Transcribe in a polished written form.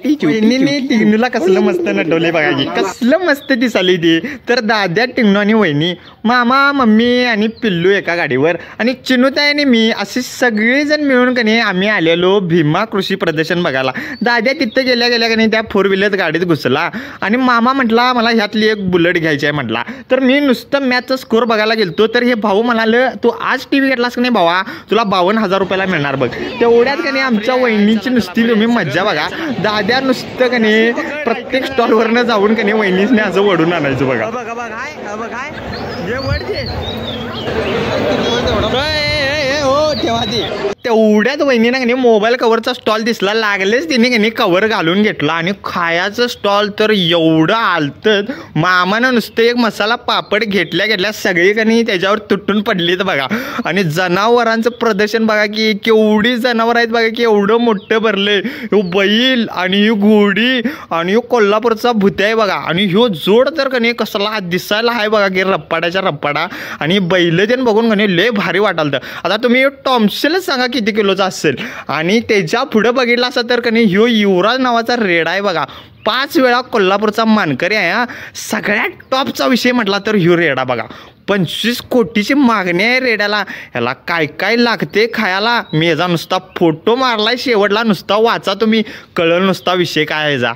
वहिनीने टिंगनूला कसलं मस्त नटवले बघा की, कसलं मस्त दिसाली ती. तर दाद्या, टिंगनू आणि वहिनी, मामा, मम्मी आणि पिल्लू एका गाडीवर आणि चिनुताई आणि मी असे सगळेजण मिळून कणी आम्ही आलेलो भीमा कृषी प्रदर्शन बघायला. दाद्या तिथं गेल्या गेल्या कणी त्या 4 व्हीलर गाडीत घुसला आणि मामा म्हटला मला ह्यातली एक बुलेट घ्यायची आहे म्हटला. तर मी नुसतं मॅचचा स्कोर बघायला गेलतो. तर हे भाऊ म्हणाले तू आज टीव्ही घेतलास की नाही भावा, तुला 52,000 रुपयाला मिळणार बघ. तेवढ्यात कणी आमच्या वहिनीची नुसती तुम्ही मज्जा बघा. दाद्या नुसतं कणी प्रत्येक स्टॉलवरनं जाऊन कणी वहिनीने असं वडून आणायचं बघा. तेवढ्यात वहिनीनं कणी मोबाईल कवरचा स्टॉल दिसला, लागलेच तिने कणी कवर घालून घेतला आणि खायचं स्टॉल तर एवढं आलतं. मामानं नुसतं एक मसाला पापड घेतल्या सगळी कणी त्याच्यावर तुटून पडलीत बघा. आणि जनावरांचं प्रदर्शन बघा की केवढी जनावर आहेत बघा की, एवढं मोठं भरले. ह्यो बैल आणि ही घोडी आणि ह्यो कोल्हापूरचा भुत्या आहे बघा. आणि ह्यो जोड तर कणी कसला दिसायला आहे बघा की रप्पाड्याच्या रप्पाडा. आणि बैल त्यानं बघून कणी लय भारी वाटालतं. आता तुम्ही टॉम्सलच सांगा किती किलोचा असेल. आणि त्याच्या पुढं बघितलं असं तर कणी ह्यो युवराज नावाचा रेडा आहे बघा. 5 वेळा कोल्हापूरचा मानकरी आहे हा. सगळ्यात टॉपचा विषय म्हटला तर ह्यो रेडा बघा. 25 कोटीची मागणी आहे रेड्याला. ह्याला काय काय लागते खायला. मी याचा नुसता फोटो मारलाय शेवटला, नुसता वाचा तुम्ही, कळलं नुसता विषय काय याचा.